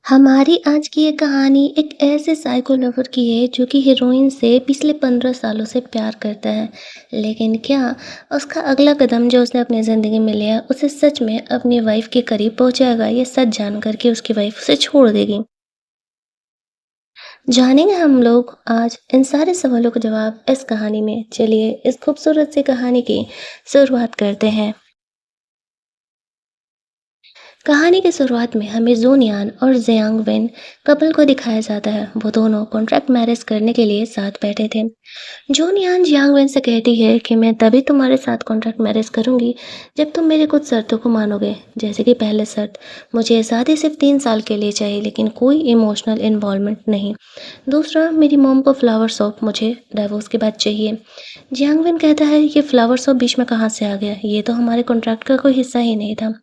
हमारी आज की ये कहानी एक ऐसे साइको लवर की है जो कि हीरोइन से पिछले 15 सालों से प्यार करता है। लेकिन क्या उसका अगला कदम जो उसने अपनी ज़िंदगी में लिया उसे सच में अपनी वाइफ के करीब पहुंचाएगा या सच जानकर के उसकी वाइफ उसे छोड़ देगी। जानेंगे हम लोग आज इन सारे सवालों का जवाब इस कहानी में। चलिए इस खूबसूरत सी कहानी की शुरुआत करते हैं। कहानी की शुरुआत में हमें जोनियान और जियांग वेन कपल को दिखाया जाता है। वो दोनों कॉन्ट्रैक्ट मैरिज करने के लिए साथ बैठे थे। जोनियान जियांग वेन से कहती है कि मैं तभी तुम्हारे साथ कॉन्ट्रैक्ट मैरिज करूंगी जब तुम मेरी कुछ शर्तों को मानोगे। जैसे कि पहले शर्त, मुझे शादी सिर्फ 3 साल के लिए चाहिए लेकिन कोई इमोशनल इन्वॉल्वमेंट नहीं। दूसरा, मेरी मॉम को फ्लावर शॉप मुझे डाइवोर्स के बाद चाहिए। जियांग वेन कहता है ये फ्लावर शॉप बीच में कहाँ से आ गया, ये तो हमारे कॉन्ट्रैक्ट का कोई हिस्सा ही नहीं था।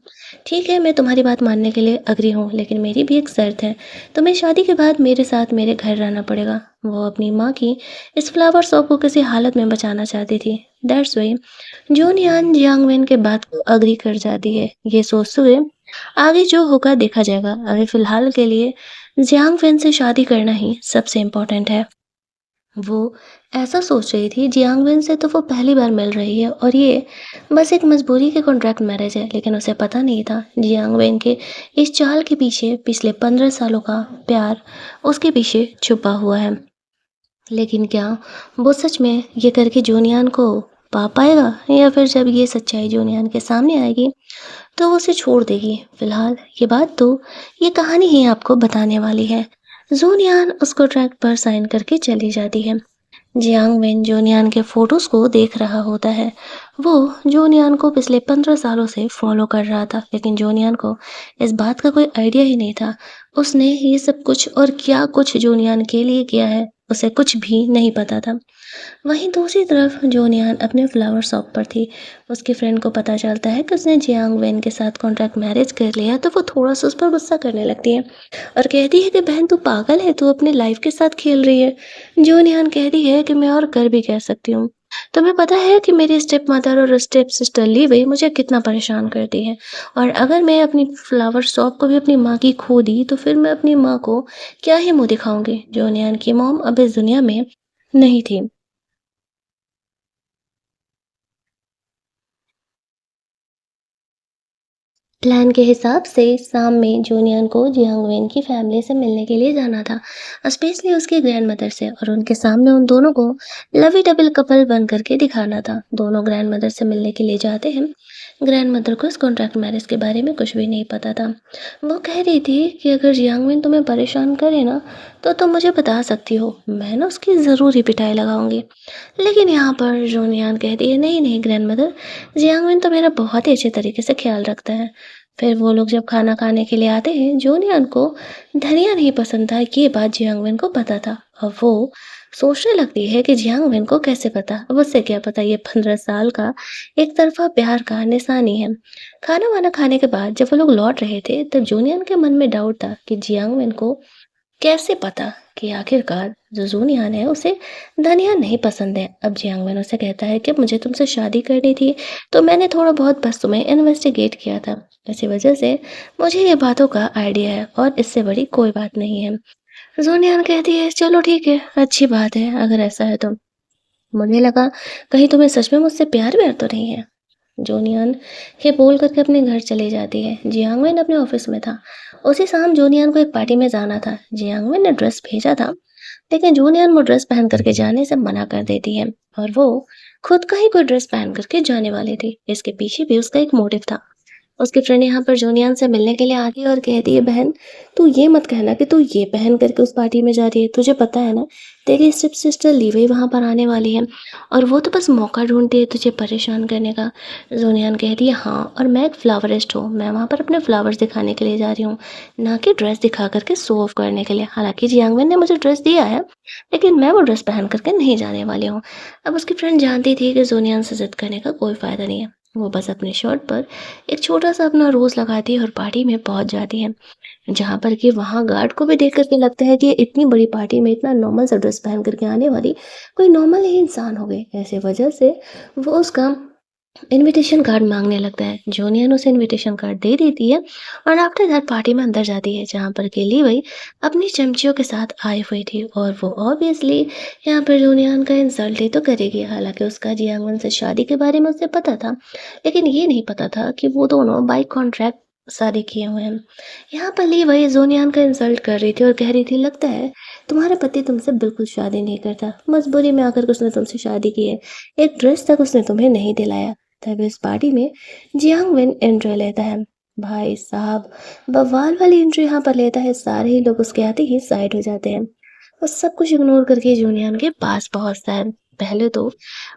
ठीक है, मैं तुम्हारी बात मानने के लिए एग्री हूँ, लेकिन मेरी भी एक शर्त है। तुम्हें शादी के बाद मेरे साथ मेरे घर रहना पड़ेगा। वो अपनी माँ की इस फ्लावर शॉप को किसी हालत में बचाना चाहती थी। दैट्स वाई जून यान जियांगवेन के बात को एग्री कर जाती है, ये सोचते हुए आगे जो होगा देखा जाएगा। अभी फिलहाल के लिए जियांगवेन से शादी करना ही सबसे इम्पोर्टेंट है। वो ऐसा सोच रही थी, जियांगवेन से तो वो पहली बार मिल रही है और ये बस एक मजबूरी के कॉन्ट्रैक्ट मैरिज है। लेकिन उसे पता नहीं था जियांगवेन के इस चाल के पीछे पिछले 15 सालों का प्यार उसके पीछे छुपा हुआ है। लेकिन क्या वो सच में ये करके जोनियान को पा पाएगा, या फिर जब ये सच्चाई जोनियान के सामने आएगी तो वो उसे छोड़ देगी। फिलहाल ये बात तो ये कहानी ही आपको बताने वाली है। जोनियान उस कॉन्ट्रैक्ट पर साइन करके चली जाती है। जियांग वेन जोनियान के फोटोज को देख रहा होता है। वो जोनियान को पिछले 15 सालों से फॉलो कर रहा था, लेकिन जोनियान को इस बात का कोई आइडिया ही नहीं था। उसने ये सब कुछ और क्या कुछ जोनियान के लिए किया है, उसे कुछ भी नहीं पता था। वहीं दूसरी तरफ जोनियान अपने फ्लावर शॉप पर थी। उसकी फ्रेंड को पता चलता है कि उसने जियांग वेन के साथ कॉन्ट्रैक्ट मैरिज कर लिया, तो वो थोड़ा सा उस पर गुस्सा करने लगती है और कहती है कि बहन तू पागल है, तू अपनी लाइफ के साथ खेल रही है। जूनियन कहती है कि मैं और कर भी कह सकती हूँ। तुम्हें पता है कि मेरी स्टेप मदर और स्टेप सिस्टर ली हुई मुझे कितना परेशान करती है, और अगर मैं अपनी फ्लावर शॉप को भी अपनी माँ की खो दी तो फिर मैं अपनी माँ को क्या ही मुंह दिखाऊंगी। जोनियन की मॉम अब इस दुनिया में नहीं थी। प्लान के हिसाब से शाम में जूनियन को जियांगवेन की फैमिली से मिलने के लिए जाना था, स्पेशली उसकी ग्रैंड मदर से, और उनके सामने उन दोनों को लवी डबल कपल बन करके दिखाना था। दोनों ग्रैंड मदर से मिलने के लिए जाते हैं। ग्रैंड मदर को इस कॉन्ट्रैक्ट मैरिज के बारे में कुछ भी नहीं पता था। वो कह रही थी कि अगर जियांगवेन तुम्हें परेशान करे ना तो तुम मुझे बता सकती हो, मैं ना उसकी ज़रूर ही पिटाई लगाऊंगी। लेकिन यहाँ पर जोनियान कहती है नहीं नहीं ग्रैंड मदर, जियांगवेन तो मेरा बहुत ही अच्छे तरीके से ख्याल रखता है। फिर वो लोग जब खाना खाने के लिए आते हैं, जोनियन को धनिया नहीं पसंद था, ये बात जियांगवेन को पता था। और वो सोचने लगती है कि जियांगवेन को कैसे पता, अब उससे क्या पता, ये 15 साल का एक तरफा प्यार का निशानी है। खाना वाना खाने के बाद जब वो लोग लौट रहे थे तब जोनियन के मन में डाउट था कि जियांगवेन को कैसे पता कि आखिरकार जो जूनियान है उसे धनिया नहीं पसंद है। अब जियांगवेन उसे कहता है कि मुझे तुमसे शादी करनी थी तो मैंने थोड़ा बहुत बस तुम्हें इन्वेस्टिगेट किया था, इसी वजह से मुझे ये बातों का आइडिया है और इससे बड़ी कोई बात नहीं है। जूनियान कहती है चलो ठीक है, अच्छी बात है अगर ऐसा है तो। मुझे लगा कहीं तुम्हें सच में मुझसे प्यार व्यार तो नहीं है। जोनियन ये बोल करके अपने घर चली जाती है। जियांगवेन अपने ऑफिस में था। उसी शाम जोनियन को एक पार्टी में जाना था। जियांगवेन ने ड्रेस भेजा था, लेकिन जोनियन वो ड्रेस पहन करके जाने से मना कर देती है और वो खुद का ही कोई ड्रेस पहन करके जाने वाली थी। इसके पीछे भी उसका एक मोटिव था। उसकी फ्रेंड यहाँ पर जोनियन से मिलने के लिए आती है और कहती है बहन तू ये मत कहना कि तू ये पहन करके उस पार्टी में जा रही है, तुझे पता है ना तेरी स्टेप सिस्टर लीवई वहाँ पर आने वाली है और वो तो बस मौका ढूंढती है तुझे परेशान करने का। जोनियन कहती है हाँ, और मैं एक फ्लावरिस्ट हूँ, मैं वहाँ पर अपने फ्लावर्स दिखाने के लिए जा रही हूँ, ना कि ड्रेस दिखा करके शो ऑफ करने के लिए। हालांकि जियांगवेन ने मुझे ड्रेस दिया है, लेकिन मैं वो ड्रेस पहन करके नहीं जाने वाली हूँ। अब उसकी फ्रेंड जानती थी कि जोनियन से जिद करने का कोई फ़ायदा नहीं है। वो बस अपने शर्ट पर एक छोटा-सा अपना रोज़ लगाती है और पार्टी में पहुँच जाती है। जहाँ पर कि वहाँ गार्ड को भी देख कर के लगता है कि ये इतनी बड़ी पार्टी में इतना नॉर्मल सा ड्रेस पहन कर के आने वाली कोई नॉर्मल ही इंसान हो गई। ऐसे वजह से वो उसका इनविटेशन कार्ड माँगने लगता है। जूनियन उसे इनविटेशन कार्ड दे देती है और आफ्टर दैट पार्टी में अंदर जाती है, जहाँ पर कि लीवई अपनी चमचियों के साथ आई हुई थी और वो ऑब्वियसली यहाँ पर जूनियन का इंसल्ट ही तो करेगी। हालाँकि उसका जियांगवन से शादी के बारे में उसे पता था, लेकिन ये नहीं पता था कि वो दोनों बाय कॉन्ट्रैक्ट शादी किए हुए हैं। यहाँ पर लीवई जूनियन का इंसल्ट कर रही थी और कह रही थी, लगता है तुम्हारा पति तुमसे बिल्कुल शादी नहीं करता, मजबूरी में आकर के उसने तुमसे शादी की है, एक ड्रेस तक उसने तुम्हें नहीं दिलाया। तभी इस पार्टी में जियांग विन एंट्री लेता है। भाई साहब, बवाल वाली एंट्री यहाँ पर लेता है। सारे ही लोग उसके आते ही साइड हो जाते हैं। वो सब कुछ इग्नोर करके जूनियन के पास पहुंचता है। पहले तो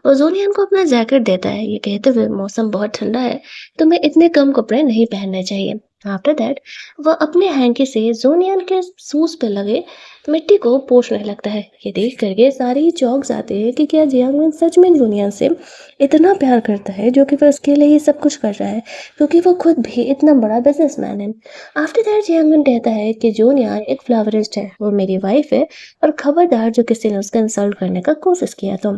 वो जूनियन को अपना जैकेट देता है, ये कहते हुए मौसम बहुत ठंडा है, तुम्हें इतने कम कपड़े नहीं पहनने चाहिए। आफ्टर दैट वह अपने हैंकी से जूनियन के शूज पे लगे मिट्टी को पोंछने लगता है। ये देख करके सारे ही चौंक जाते हैं कि क्या जियांग सच में जूनियन से इतना प्यार करता है, जो कि वह उसके लिए ये सब कुछ कर रहा है, क्योंकि वो खुद भी इतना बड़ा बिजनेसमैन है। आफ्टर दैट जियांगन कहता है कि जूनियर एक फ्लावरिस्ट है, वो मेरी वाइफ है, और खबरदार जो किसी ने उसका इंसल्ट करने का कोशिश किया तो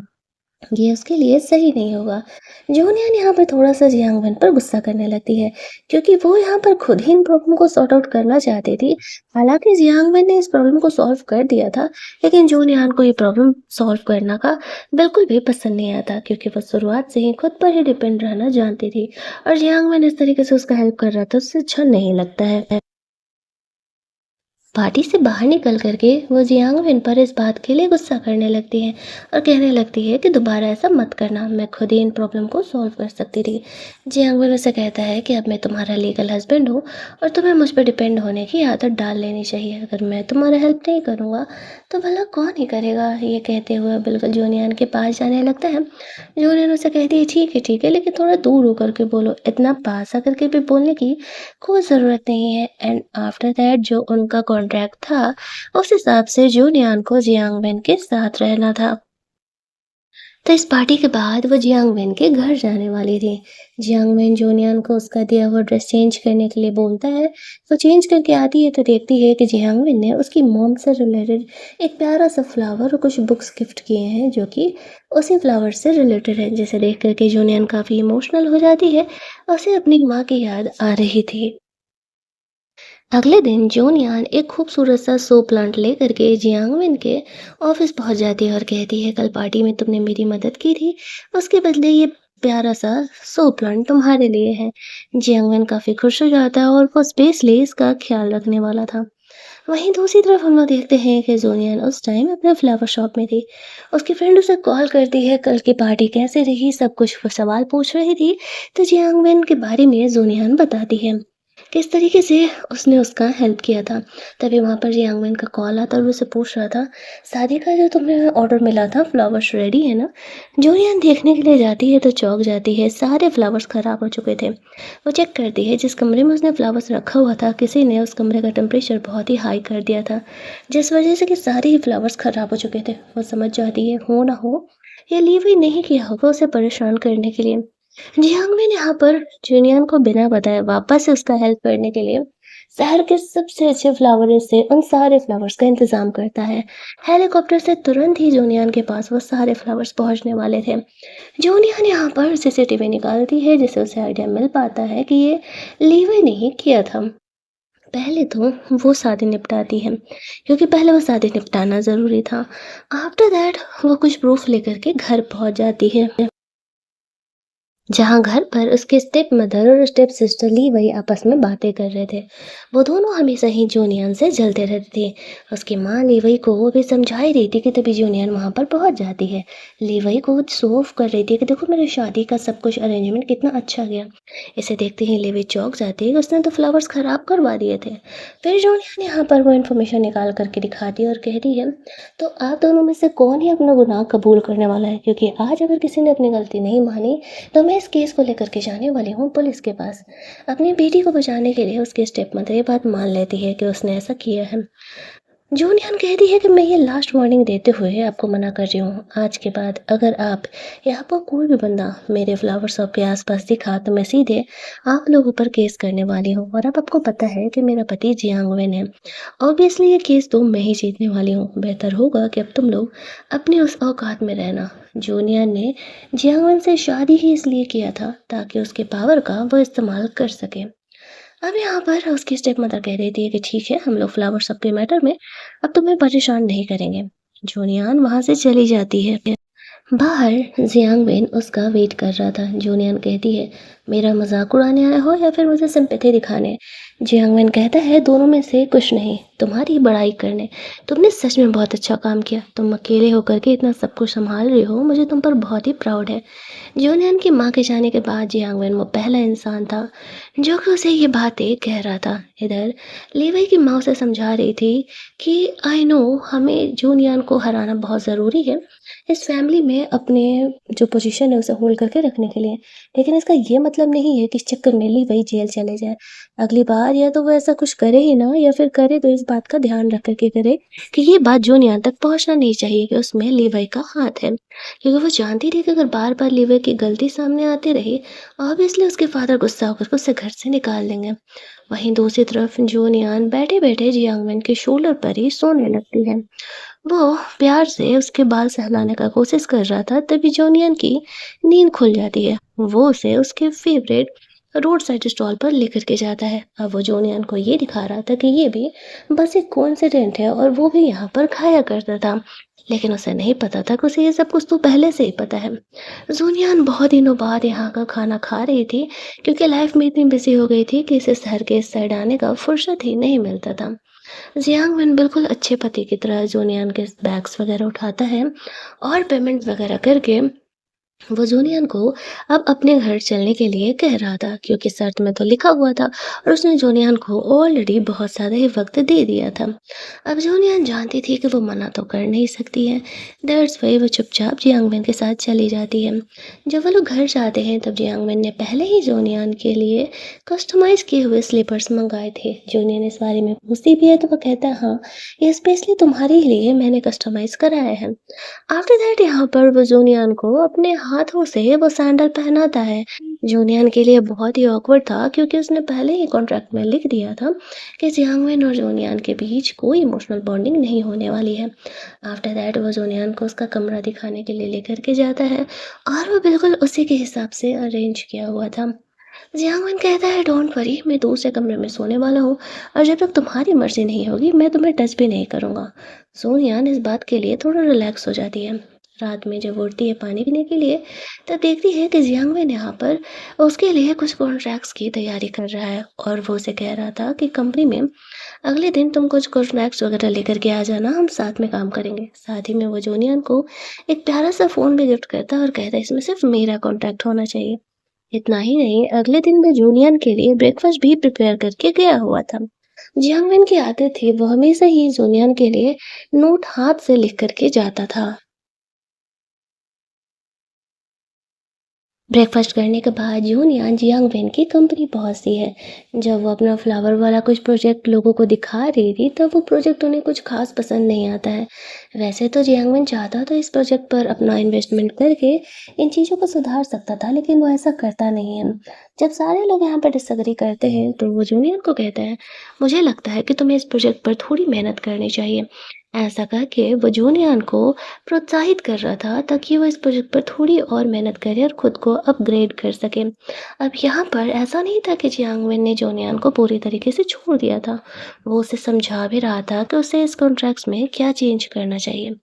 ये उसके लिए सही नहीं होगा। जूनियर यहाँ पर थोड़ा-सा जियांगवन पर गुस्सा करने लगती है, क्योंकि वो यहाँ पर खुद ही इन प्रॉब्लम को सॉर्ट आउट करना चाहती थी। हालाँकि जियांगवन ने इस प्रॉब्लम को सॉल्व कर दिया था, लेकिन जूनियर को ये प्रॉब्लम सॉल्व करना का बिल्कुल भी पसंद नहीं आता, क्योंकि वो शुरुआत से ही खुद पर ही डिपेंड रहना जानती थी और जियांगवन इस तरीके से उसका हेल्प कर रहा था, उससे अच्छा नहीं लगता है। पार्टी से बाहर निकल करके वो जियांग पर इस बात के लिए गुस्सा करने लगती है और कहने लगती है कि दोबारा ऐसा मत करना, मैं खुद ही इन प्रॉब्लम को सॉल्व कर सकती थी। जियांग उसे कहता है कि अब मैं तुम्हारा लीगल हस्बैंड हूँ और तुम्हें मुझ पर डिपेंड होने की आदत डाल लेनी चाहिए। अगर मैं तुम्हारा हेल्प नहीं करूँगा तो भला कौन ही करेगा। ये कहते हुए बिल्कुल जूनियन के पास जाने लगता है। जूनियन उसे कहती है, ठीक है, लेकिन थोड़ा दूर होकर के बोलो, इतना पास आकर के भी बोलने की कोई ज़रूरत नहीं है। एंड आफ्टर दैट जो उनका कॉन्ट्रैक्ट था, उस हिसाब से जूनियन को जियांगवेन के साथ रहना था। तो इस पार्टी के बाद वो जियांगवेन के घर जाने वाली थी। जियांगवेन जूनियन को उसका दिया हुआ ड्रेस चेंज करने के लिए बोलता है। वो चेंज करके आती है तो देखती है कि जियांगवेन ने उसकी मॉम से रिलेटेड एक प्यारा सा फ्लावर और कुछ बुक्स गिफ्ट किए हैं, जो कि उसी फ्लावर से रिलेटेड है, जिसे देख कर के जूनियन काफ़ी इमोशनल हो जाती है। उसे अपनी माँ की याद आ रही थी। अगले दिन जूनयान एक खूबसूरत सा शो प्लांट लेकर के जियांगमिन के ऑफिस पहुंच जाती है और कहती है, कल पार्टी में तुमने मेरी मदद की थी, उसके बदले ये प्यारा सा शो प्लांट तुम्हारे लिए है। जियांगमिन काफी खुश हो जाता है और वो स्पेशली इसका ख्याल रखने वाला था। वहीं दूसरी तरफ हम लोग देखते हैं कि जूनियन उस टाइम अपने फ्लावर शॉप में थी। उसकी फ्रेंड उसे कॉल करती है, कल की पार्टी कैसे रही, सब कुछ वो सवाल पूछ रही थी। तो जियांगमिन के बारे में जूनियन बताती है किस तरीके से उसने उसका हेल्प किया था। तभी वहाँ पर जियांगमिन का कॉल आता है और वो उससे पूछ रहा था, शादी का जो तुम्हें ऑर्डर मिला था, फ्लावर्स रेडी है ना? जूनियन देखने के लिए जाती है तो चौंक जाती है, सारे फ्लावर्स खराब हो चुके थे। वो चेक करती है जिस कमरे में उसने फ्लावर्स रखा हुआ था, किसी ने उस कमरे का टेम्परेचर बहुत ही हाई कर दिया था, जिस वजह से कि सारे ही फ्लावर्स खराब हो चुके थे। वो समझ जाती है, हो ना हो ये लीव ही नहीं किया होगा उसे परेशान करने के लिए। जियांगमिन यहाँ पर जूनियन को बिना बताए वापस से उसका हेल्प करने के लिए शहर के सबसे अच्छे फ्लावर्स से उन सारे फ्लावर्स का इंतजाम करता है। हेलीकॉप्टर से तुरंत ही जूनियन के पास वो सारे फ्लावर्स पहुंचने वाले थे। जूनियन यहाँ पर सीसीटीवी निकालती है, जिससे उसे आइडिया मिल पाता है कि ये लीवे नहीं किया था। पहले तो वो शादी निपटाती है, क्योंकि पहले वो शादी निपटाना ज़रूरी था। आफ्टर दैट वो कुछ प्रूफ लेकर के घर पहुंच जाती है, जहाँ घर पर उसके स्टेप मदर और स्टेप सिस्टर ली वही आपस में बातें कर रहे थे। वो दोनों हमेशा ही जूनियन से जलते रहते थे। उसकी माँ लीवई को वो भी समझा ही रही थी कि तभी जूनियन वहाँ पर पहुँच जाती है। लीवई को शो ऑफ कर रही थी कि देखो मेरी शादी का सब कुछ अरेंजमेंट कितना अच्छा गया। इसे देखते ही लीवई चौंक जाती है कि उसने तो फ्लावर्स खराब करवा दिए थे। फिर जूनियन यहाँ पर वो इन्फॉर्मेशन निकाल करके दिखाती है और कहती है, तो आप दोनों में से कौन ही अपना गुनाह कबूल करने वाला है, क्योंकि आज अगर किसी ने अपनी गलती नहीं मानी तो मैं इस केस को लेकर के जाने वाली हूँ पुलिस के पास। अपनी बेटी को बचाने के लिए उसकी स्टेप मदर ये बात मान लेती है कि उसने ऐसा किया है। जूनियन कहती है कि मैं ये लास्ट वार्निंग देते हुए आपको मना कर रही हूँ। आज के बाद अगर आप यहाँ पर कोई भी बंदा मेरे फ्लावर शॉप के आसपास दिखा तो मैं सीधे आप लोगों पर केस करने वाली हूँ। और अब आपको पता है कि मेरा पति जियांग वेन है। ऑब्वियसली ये केस तो मैं ही जीतने वाली हूँ। बेहतर होगा कि अब तुम लोग अपने उस औकात में रहना। जूनियन ने जियांग वेन से शादी ही इसलिए किया था ताकि उसके पावर का वो इस्तेमाल कर सके। अब यहाँ पर उसकी स्टेपमदर कह रही थी कि ठीक है, हम लोग फ्लावर शॉप के मैटर में अब तुम्हें परेशान नहीं करेंगे। जूनियान वहां से चली जाती है। बाहर जियांग बेन उसका वेट कर रहा था। जूनियन कहती है, मेरा मजाक उड़ाने आया हो या फिर मुझे सिंपैथी दिखाने? जियांग बेन कहता है, दोनों में से कुछ नहीं, तुम्हारी बड़ाई करने। तुमने सच में बहुत अच्छा काम किया। तुम अकेले होकर के इतना सब कुछ संभाल रही हो, मुझे तुम पर बहुत ही प्राउड है। जूनियन की माँ के जाने के बाद जियांग बेन वो पहला इंसान था जो कि उसे ये बातें कह रहा था। इधर लीवई की माँ उसे समझा रही थी कि आई नो हमें जूनियन को हराना बहुत ज़रूरी है इस फैमिली में अपने जो पोजीशन है उसे होल्ड करके रखने के लिए। लेकिन इसका ये मतलब नहीं है कि इस चक्कर में लीवई जेल चले जाए। अगली बार या तो वो ऐसा कुछ करे ही ना, या फिर करे तो इस बात का ध्यान रख करके करे कि ये बात जूनियन तक पहुंचना नहीं चाहिए कि उसमें लीवई का हाथ है। क्योंकि वो जानती थी कि अगर बार बार लीवर की गलती सामने आती रही, ऑब्वियसली उसके फादर गुस्सा होकर उसे घर से निकाल देंगे। वहीं दूसरी तरफ जूनियन बैठे बैठे जियांगमैन के शोल्डर पर ही सोने लगती है। वो प्यार से उसके बाल सहलाने का कोशिश कर रहा था, तभी जूनियन की नींद खुल जाती है। वो उसे उसके फेवरेट रोड साइड स्टॉल पर लेकर के जाता है। अब वो जूनियन को ये दिखा रहा था कि ये भी बस एक कोइंसिडेंट है और वो भी यहाँ पर खाया करता था। लेकिन उसे नहीं पता था कि उसे ये सब कुछ तो पहले से ही पता है। ज़ूनियान बहुत दिनों बाद यहाँ का खाना खा रही थी क्योंकि लाइफ में इतनी बिजी हो गई थी कि इसे शहर के इस साइड आने का फुर्सत ही नहीं मिलता था। जियांग विन बिल्कुल अच्छे पति की तरह ज़ूनियान के बैग्स वगैरह उठाता है और पेमेंट वगैरह करके वो जूनियन को अब अपने घर चलने के लिए कह रहा था क्योंकि शर्त में तो लिखा हुआ था और उसने जूनियन को ऑलरेडी बहुत ज़्यादा ही वक्त दे दिया था। अब जूनियन जानती थी कि वो मना तो कर नहीं सकती है। दैट्स वाई वो चुपचाप जियांगमैन के साथ चली जाती है। जब वो लोग घर जाते हैं तब जियांगमैन ने पहले ही जूनियन के लिए कस्टमाइज किए हुए स्लीपर्स मंगाए थे। जूनियन इस बारे में पूछती भी है तो वो कहता है, हाँ, ये स्पेशली तुम्हारे लिए मैंने कस्टमाइज कराया है। आफ्टर दैट यहाँ पर वो जूनियन को अपने हाथों से वो सैंडल पहनाता है। जूनियन के लिए बहुत ही ऑकवर्ड था क्योंकि उसने पहले ही कॉन्ट्रैक्ट में लिख दिया था कि जियांगवेन और जूनियन के बीच कोई इमोशनल बॉन्डिंग नहीं होने वाली है। आफ्टर दैट वो जूनियन को उसका कमरा दिखाने के लिए लेकर के जाता है और वो बिल्कुल उसी के हिसाब से अरेंज किया हुआ था। जियांगवेन कहता है, डोंट वरी, मैं दूसरे कमरे में सोने वाला हूँ और जब तक तुम्हारी मर्जी नहीं होगी मैं तुम्हें टच भी नहीं करूँगा। सोनियान इस बात के लिए थोड़ा रिलैक्स हो जाती है। रात में जब उठती है पानी पीने के लिए तब देखती है कि जियांगवेन यहाँ पर उसके लिए कुछ कॉन्ट्रैक्ट्स की तैयारी कर रहा है और वो उसे कह रहा था कि कंपनी में अगले दिन तुम कुछ कॉन्ट्रैक्ट्स वगैरह लेकर के आ जाना, हम साथ में काम करेंगे। साथ ही में वो जूनियन को एक प्यारा सा फ़ोन भी गिफ्ट करता है और कहता है इसमें सिर्फ मेरा कॉन्टैक्ट होना चाहिए। इतना ही नहीं, अगले दिन मैं जूनियन के लिए ब्रेकफास्ट भी प्रिपेयर करके गया हुआ था। जियांगवेन की आदत थी वो हमेशा ही जूनियन के लिए नोट हाथ से लिख करके जाता था। ब्रेकफास्ट करने के बाद जूनियन जियांगवेन की कंपनी पहुंचती है। जब वो अपना फ्लावर वाला कुछ प्रोजेक्ट लोगों को दिखा रही थी तब वो प्रोजेक्ट उन्हें कुछ खास पसंद नहीं आता है। वैसे तो जियांगवेन चाहता तो इस प्रोजेक्ट पर अपना इन्वेस्टमेंट करके इन चीज़ों को सुधार सकता था, लेकिन वो ऐसा करता नहीं है। जब सारे लोग यहाँ पर डिसएग्री करते हैं तो वो जूनियर को कहता है, मुझे लगता है कि तुम्हें इस प्रोजेक्ट पर थोड़ी मेहनत करनी चाहिए। ऐसा करके वो जूनियर को प्रोत्साहित कर रहा था ताकि वो इस प्रोजेक्ट पर थोड़ी और मेहनत करे और खुद को अपग्रेड कर सके। अब यहाँ पर ऐसा नहीं था कि जियांगवेन ने जूनियर को पूरी तरीके से छोड़ दिया था। वो उसे समझा भी रहा था कि उसे इस कॉन्ट्रैक्ट्स में क्या चेंज करना चाहिए।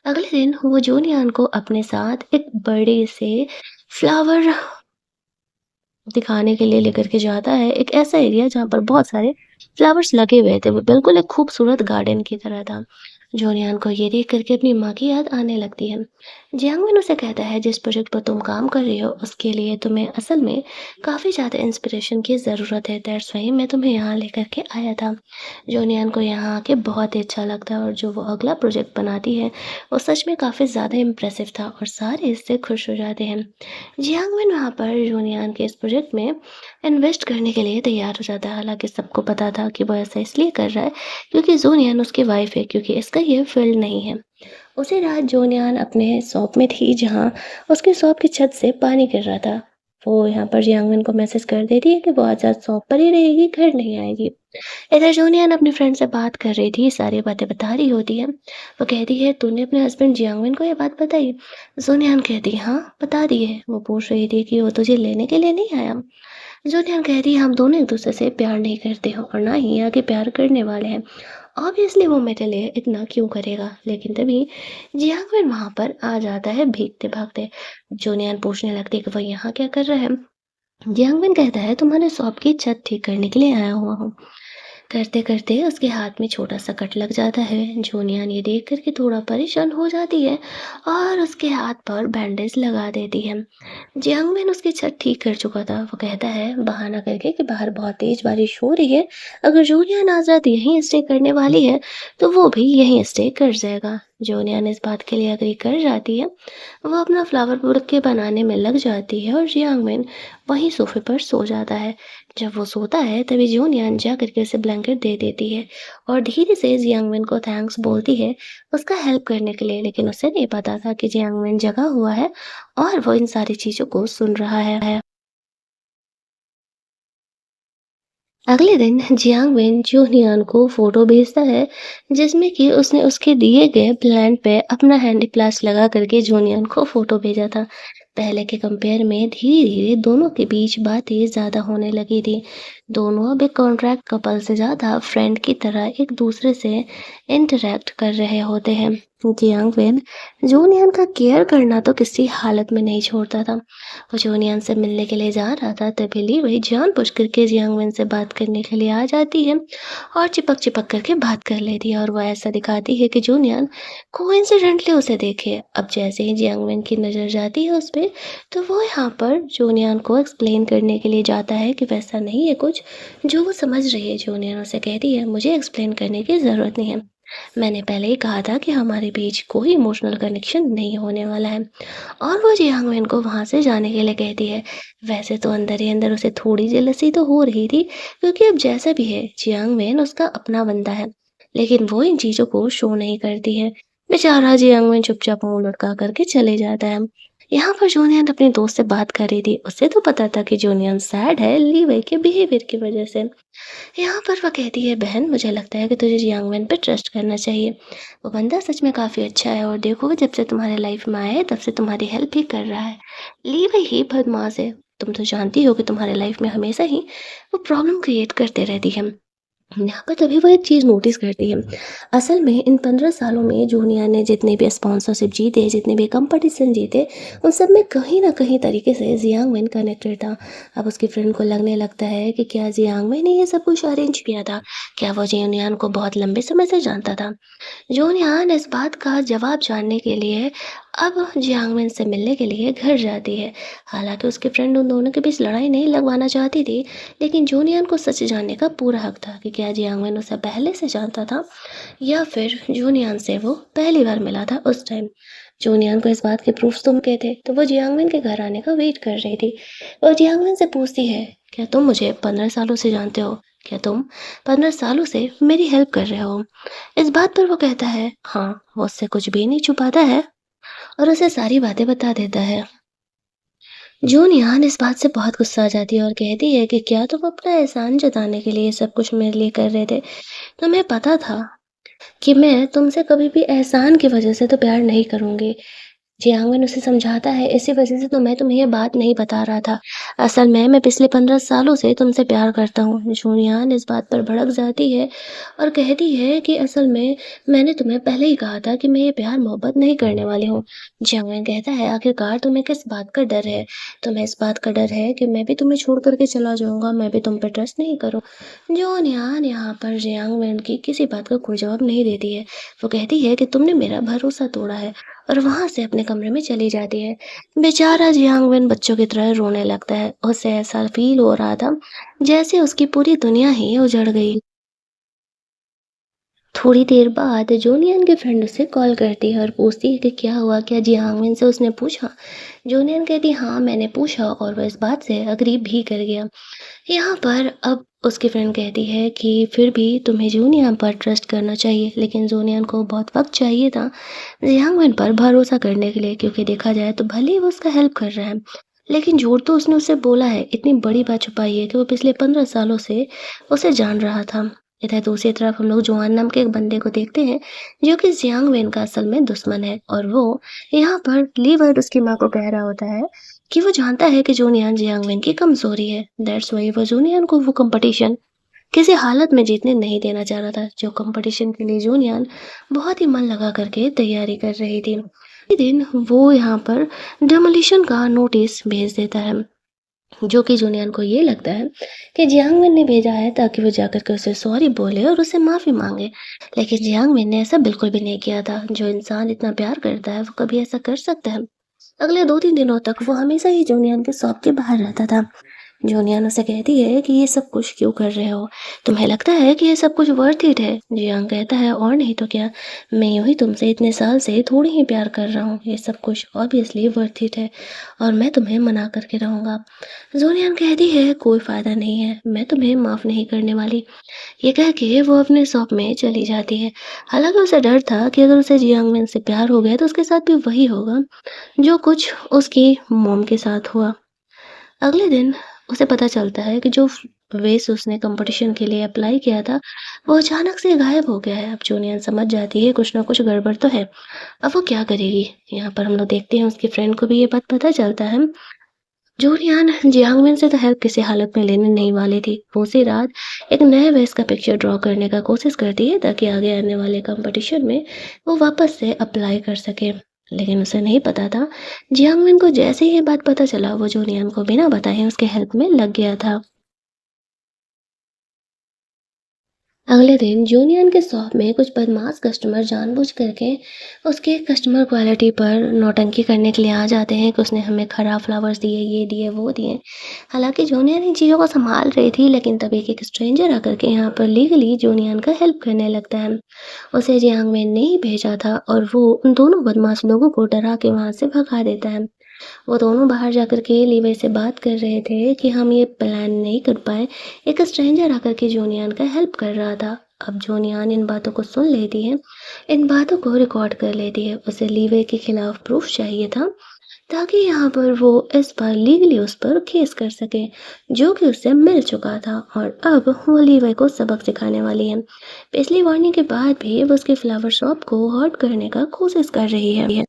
अगले दिन वो जूनियर को अपने साथ एक बड़े से फ्लावर दिखाने के लिए लेकर के जाता है, एक ऐसा एरिया जहाँ पर बहुत सारे फ्लावर्स लगे हुए थे। वो बिल्कुल एक खूबसूरत गार्डन की तरह था। जूनियन को ये देख करके अपनी माँ की याद आने लगती है। जियांगमिन उसे कहता है जिस प्रोजेक्ट पर तुम काम कर रही हो उसके लिए तुम्हें असल में काफ़ी ज़्यादा इंस्पिरेशन की ज़रूरत है, दैट्स वाई मैं तुम्हें यहाँ लेकर के आया था। जोनियान को यहाँ आके बहुत ही अच्छा लगता है और जो वो अगला प्रोजेक्ट बनाती है वो सच में काफ़ी ज़्यादा इम्प्रेसिव था और सारे इससे खुश हो जाते हैं। जियांगमिन वहाँ पर जोनियान के इस प्रोजेक्ट में इन्वेस्ट करने के लिए तैयार हो जाता है, हालांकि सबको पता था कि वो ऐसा इसलिए कर रहा है क्योंकि जोनियान उसकी वाइफ है, क्योंकि इसका ये फील्ड नहीं है। उसी रात जोनियान अपने शॉप में थी जहाँ उसकी शॉप की छत से पानी गिर रहा था। वो यहाँ पर जियांगमिन को मैसेज कर देती है कि वो आज रात शॉप पर ही रहेगी, घर नहीं आएगी। इधर जोनियान अपनी फ्रेंड से बात कर रही थी, सारी बातें बता रही होती है। वो कहती है तूने अपने हस्बैंड जियांगमिन को ये बात बताई? जोनियान कहती है हाँ बता दी है। वो पूछ रही थी कि वो तुझे लेने के लिए नहीं आया? जोनियान कहती है हम दोनों एक दूसरे से प्यार नहीं करते हो और ना ही आगे प्यार करने वाले हैं। ऑब्वियसली वो मेरे लिए इतना क्यों करेगा? लेकिन तभी जियांगमिन वहां पर आ जाता है भीगते भागते। जोनियान पूछने लगती है कि वो यहाँ क्या कर रहा है? जियांगमिन कहता है तुम्हारे शॉप की छत ठीक करने के लिए आया हुआ हूँ। करते-करते उसके हाथ में छोटा-सा कट लग जाता है। जोनियान ये देख कर के थोड़ा परेशान हो जाती है और उसके हाथ पर बैंडेज लगा देती है। जियांगमिन उसकी छत ठीक कर चुका था। वो कहता है बहाना करके कि बाहर बहुत तेज बारिश हो रही है। अगर जोनियान आज रात यहीं स्टे करने वाली है, तो वो भी यहीं स्टे कर जाएगा। जोनियान इस बात के लिए एग्री कर जाती है। वो अपना फ्लावर बुके बनाने में लग जाती है और जियांगमिन वहीं सोफे पर सो जाता है। जब वो सोता है तभी जूनियन जा करके उसे ब्लैंकेट दे देती है और धीरे से जियांगमिन को थैंक्स बोलती है उसका हेल्प करने के लिए, लेकिन उसे नहीं पता था कि जियांगमिन जगा हुआ है और वो इन सारी चीज़ों को सुन रहा है। अगले दिन जियांग वेन जूनियन को फोटो भेजता है जिसमें कि उसने उसके दिए गए प्लान पे अपना हैंडी प्लास लगा करके जूनियन को फोटो भेजा था। पहले के कंपेयर में धीरे धीरे दोनों के बीच बातें ज़्यादा होने लगी थी। दोनों अब एक कॉन्ट्रैक्ट कपल से ज़्यादा फ्रेंड की तरह एक दूसरे से इंटरेक्ट कर रहे होते हैं। जियांग वेन जूनियन का केयर करना तो किसी हालत में नहीं छोड़ता था। वो जूनियन से मिलने के लिए जा रहा था तभी ली वही जानबूझ करके जियांगमिन से बात करने के लिए आ जाती है और चिपक चिपक करके बात कर लेती है और वो ऐसा दिखाती है कि जूनियन कोइंसिडेंटली उसे देखे। अब जैसे ही जियांगमिन की नज़र जाती है उस पे, तो वो यहाँ पर जूनियन को एक्सप्लेन करने के लिए जाता है कि वैसा नहीं है कुछ जो वो समझ रही है। जूनियन उसे कहती है मुझे एक्सप्लेन करने की ज़रूरत नहीं है, मैंने पहले ही कहा था कि हमारे बीच कोई इमोशनल कनेक्शन नहीं होने वाला है। और वो जियांगमिन को वहाँ से जाने के लिए कहती है। वैसे तो अंदर ही अंदर उसे थोड़ी जेलसी तो हो रही थी, क्योंकि अब जैसा भी है जियांगमिन उसका अपना बंदा है, लेकिन वो इन चीज़ों को शो नहीं करती है। बेचारा जियांगमिन चुपचाप मुँह लटका करके चले जाता है। यहाँ पर जूनियन अपने दोस्त से बात कर रही थी। उसे तो पता था कि जूनियन सैड है ली वई के बिहेवियर की वजह से। यहाँ पर वो कहती है बहन मुझे लगता है कि तुझे जियांगमिन पे ट्रस्ट करना चाहिए। वो बंदा सच में काफ़ी अच्छा है और देखो वो जब से तुम्हारे लाइफ में आया है तब से तुम्हारी हेल्प भी कर रहा है। ली वही ही बदमाश है। तुम तो जानती हो कि तुम्हारे लाइफ में हमेशा ही वो प्रॉब्लम क्रिएट करते रहती है। यहाँ पर तभी वो एक चीज़ नोटिस करती है। असल में इन 15 सालों में जूनिया ने जितने भी स्पॉन्सरशिप जीते, जितने भी कंपटीशन जीते, उन सब में कहीं न कहीं तरीके से जियांगमिन कनेक्टेड था। अब उसकी फ्रेंड को लगने लगता है कि क्या जियांगमिन ने ये सब कुछ अरेंज किया था? क्या वो जियान को बहुत लंबे समय से जानता था? जूनियान इस बात का जवाब जानने के लिए अब जियांगमिन से मिलने के लिए घर जाती है। हालांकि उसकी फ्रेंड उन दोनों के बीच लड़ाई नहीं लगवाना चाहती थी, लेकिन जूनियन को सच जानने का पूरा हक था कि क्या जियांगमिन उसे पहले से जानता था या फिर जूनियन से वो पहली बार मिला था उस टाइम। जूनियन को इस बात के प्रूफ्स तो मिल गए थे, तो वो जियांगमिन के घर आने का वेट कर रही थी। वो जियांगमिन से पूछती है क्या तुम मुझे 15 सालों से जानते हो? क्या तुम 15 सालों से मेरी हेल्प कर रहे हो? इस बात पर वो कहता है हाँ, वो उससे कुछ भी नहीं छुपाता है और उसे सारी बातें बता देता है। जूनियन इस बात से बहुत गुस्सा आ जाती है और कहती है कि क्या तुम अपना एहसान जताने के लिए ये सब कुछ मेरे लिए कर रहे थे? तुम्हें पता था कि मैं तुमसे कभी भी एहसान की वजह से तो प्यार नहीं करूँगी। जियांगमिन उसे समझाता है इसी वजह से तो मैं तुम्हें ये बात नहीं बता रहा था। असल में मैं पिछले 15 सालों से तुमसे प्यार करता हूँ। जूनियान इस बात पर भड़क जाती है और कहती है कि असल में मैंने तुम्हें पहले ही कहा था कि मैं ये प्यार मोहब्बत नहीं करने वाली हूँ। जियांगमिन कहता है आखिरकार तुम्हें किस बात का डर है? तुम्हें इस बात का डर है कि मैं भी तुम्हें छोड़ कर के चला जाऊँगा, मैं भी तुम पे ट्रस्ट नहीं करूँ। जूनियान यहाँ पर जियांगमिन की किसी बात का कोई जवाब नहीं देती है। वो कहती है कि तुमने मेरा भरोसा तोड़ा है और वहाँ से अपने कमरे में चली जाती है। बेचारा जियांग बच्चों की तरह रोने लगता है। उसे ऐसा फ़ील हो रहा था जैसे उसकी पूरी दुनिया ही उजड़ गई। थोड़ी देर बाद जोनियन की फ्रेंड उसे कॉल करती है और पूछती है कि क्या हुआ, क्या जियांगमिन से उसने पूछा? जोनियन कहती हाँ मैंने पूछा और वह इस बात से अग्री भी कर गया। यहाँ पर अब उसकी फ्रेंड कहती है कि फिर भी तुम्हें जूनियन पर ट्रस्ट करना चाहिए, लेकिन जूनियन को बहुत वक्त चाहिए था जियांगमिन पर भरोसा करने के लिए, क्योंकि देखा जाए तो भले ही वो उसका हेल्प कर रहा है, लेकिन झूठ तो उसने उससे बोला है। इतनी बड़ी बात छुपाई है कि वो पिछले 15 सालों से उसे जान रहा था। इधर दूसरी तरफ हम लोग जुआन नाम के एक बंदे को देखते हैं जो कि जियांग वेन का असल में दुश्मन है, और वो यहाँ पर ली वर्ड उसकी माँ को कह रहा होता है कि वो जानता है कि जूनियन जियांग वेन की कमजोरी है। दैट्स वाई वो जूनियन को वो कंपटीशन किसी हालत में जीतने नहीं देना चाह रहा था, जो कंपटीशन के लिए जूनियन बहुत ही मन लगा करके तैयारी कर रही थी। एक दिन वो यहाँ पर डेमोलिशन का नोटिस भेज देता है, जो कि जूनियन को ये लगता है कि जियांगमिन ने भेजा है ताकि वो जाकर के उसे सॉरी बोले और उससे माफ़ी मांगे, लेकिन जियांगमिन ने ऐसा बिल्कुल भी नहीं किया था। जो इंसान इतना प्यार करता है वो कभी ऐसा कर सकता है? अगले 2-3 दिनों तक वो हमेशा ही जूनियन के शॉप के बाहर रहता था। जूनियन उसे कहती है कि ये सब कुछ क्यों कर रहे हो? तुम्हें लगता है कि ये सब कुछ वर्थ इट है? जियांग कहता है और नहीं तो क्या, मैं यूं ही तुमसे इतने साल से थोड़ी ही प्यार कर रहा हूँ, ये सब कुछ ऑब्वियसली वर्थ इट है और मैं तुम्हें मना करके रहूंगा। जूनियन कहती है कोई फायदा नहीं है, मैं तुम्हें माफ नहीं करने वाली। ये कह के वो अपने शॉप में चली जाती है। हालांकि उसे डर था कि अगर उसे जियांगमिन से प्यार हो गया तो उसके साथ भी वही होगा जो कुछ उसकी मॉम के साथ हुआ। अगले दिन उसे पता चलता है कि जो वेश उसने कंपटीशन के लिए अप्लाई किया था, वो अचानक से गायब हो गया है। अब जूनियन समझ जाती है कुछ ना कुछ गड़बड़ तो है। अब वो क्या करेगी? यहाँ पर हम लोग देखते हैं उसकी फ्रेंड को भी ये बात पता चलता है। जूलियन जियांगमिन से तो हेल्प किसी हालत में लेने नहीं वाली थी। वो उसी रात एक नए वेस का पिक्चर ड्रॉ करने का कोशिश करती है ताकि आगे आने वाले कंपटीशन में वो वापस से अप्लाई कर सके। लेकिन उसे नहीं पता था जियांगमिन को जैसे ही ये बात पता चला वो जूलियन को बिना बताए उसके हेल्प में लग गया था। अगले दिन जूनियन के शॉप में कुछ बदमाश कस्टमर जानबूझ करके उसके कस्टमर क्वालिटी पर नौटंकी करने के लिए आ जाते हैं कि उसने हमें खराब फ्लावर्स दिए, ये दिए, वो दिए। हालांकि जूनियन इन चीज़ों को संभाल रही थी, लेकिन तभी एक स्ट्रेंजर आकर के यहाँ पर लीगली जूनियन का हेल्प करने लगता है। उसे जियांग में ने ही भेजा था और वो उन दोनों बदमाश लोगों को डरा के वहाँ से भगा देता है। वो दोनों बाहर जाकर के लीवई से बात कर रहे थे कि हम ये प्लान नहीं कर पाए। एक स्ट्रेंजर आकर के जोनियान का हेल्प कर रहा था। अब जोनियान इन बातों को सुन लेती है, इन बातों को रिकॉर्ड कर लेती है। उसे लीवे के खिलाफ प्रूफ चाहिए था ताकि यहाँ पर वो इस बार लीगली उस पर केस कर सके, जो कि उसे मिल चुका था। और अब वो लीवे को सबक सिखाने वाली है। पिछली वार्निंग के बाद भी वो उसके फ्लावर शॉप को हर्ट करने का कोशिश कर रही है।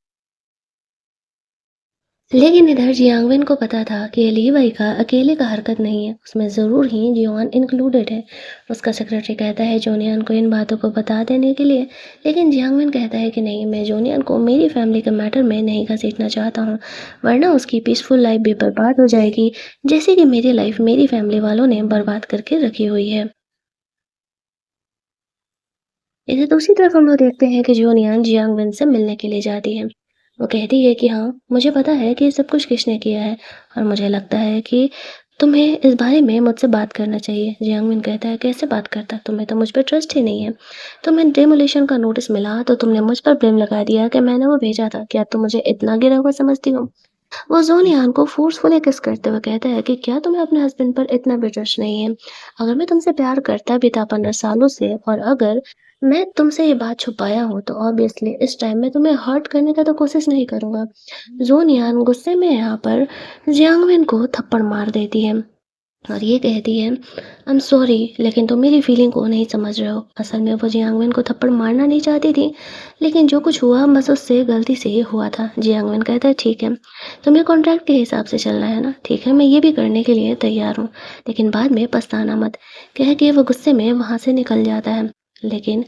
लेकिन इधर जियांगवेन को पता था कि ये लीवाई का अकेले का हरकत नहीं है, उसमें ज़रूर ही जियोन इंक्लूडेड है। उसका सेक्रेटरी कहता है जोनियन को इन बातों को बता देने के लिए, लेकिन जियांगवेन कहता है कि नहीं, मैं जोनियन को मेरी फैमिली के मैटर में नहीं घसीटना चाहता हूँ, वरना उसकी पीसफुल लाइफ भी बर्बाद हो जाएगी, जैसे कि मेरी लाइफ मेरी फैमिली वालों ने बर्बाद करके रखी हुई है। इधर दूसरी तरफ हम लोग देखते हैं कि जोनियान जियांगवेन से मिलने के लिए जाती है। वो कहती है कि हाँ, मुझे पता है कि ये सब कुछ किसने किया है और मुझे लगता है कि तुम्हें इस बारे में मुझसे बात करना चाहिए। जियांगमिन कहता है कैसे बात करता? तुम्हें तो मुझ पर ट्रस्ट ही नहीं है। तुम्हें डेमोलिशन का नोटिस मिला तो तुमने मुझ पर ब्लेम लगा दिया कि मैंने वो भेजा था। क्या तुम मुझे इतना गिरा हुआ समझती हो? वो जोनियान को फोर्सफुली किस करते हुए कहता है कि क्या तुम्हें अपने हस्बैंड पर इतना भी ट्रस्ट नहीं है? अगर मैं तुमसे प्यार करता भी था 15 सालों से, और अगर मैं तुमसे ये बात छुपाया हूँ, तो ऑब्वियसली इस टाइम में तुम्हें हर्ट करने का तो कोशिश नहीं करूंगा। जोनियान गुस्से में यहाँ पर जियांगमिन को थप्पड़ मार देती है और ये कहती है आई एम सॉरी, लेकिन तुम मेरी फीलिंग को नहीं समझ रहे हो। असल में वो जियांगमिन को थप्पड़ मारना नहीं चाहती थी, लेकिन जो कुछ हुआ बस उससे गलती से ही हुआ था। जियांगमिन कहता है ठीक है, तुम्हें कॉन्ट्रैक्ट के हिसाब से चलना है ना, ठीक है, मैं ये भी करने के लिए तैयार हूँ, लेकिन बाद में पछताना मत। कह के वो गुस्से में वहाँ से निकल जाता है। लेकिन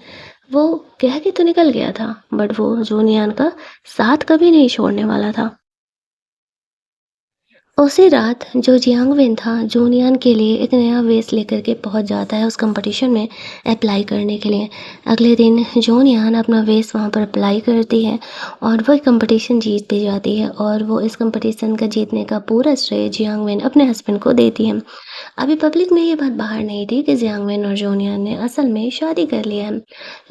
वो कह के तो निकल गया था, बट वो जोनियान का साथ कभी नहीं छोड़ने वाला था। उसी रात जो जियांगविन था, जूनियन के लिए एक नया वेस लेकर के पहुंच जाता है उस कंपटीशन में अप्लाई करने के लिए। अगले दिन जोनियान अपना वेस वहां पर अप्लाई करती है और वह कंपटीशन जीतती जाती है और वो इस कंपटीशन का जीतने का पूरा श्रेय जियांगविन अपने हस्बैंड को देती है। अभी पब्लिक में ये बात बाहर नहीं थी कि जियांगविन और जोनियान ने असल में शादी कर लिया है।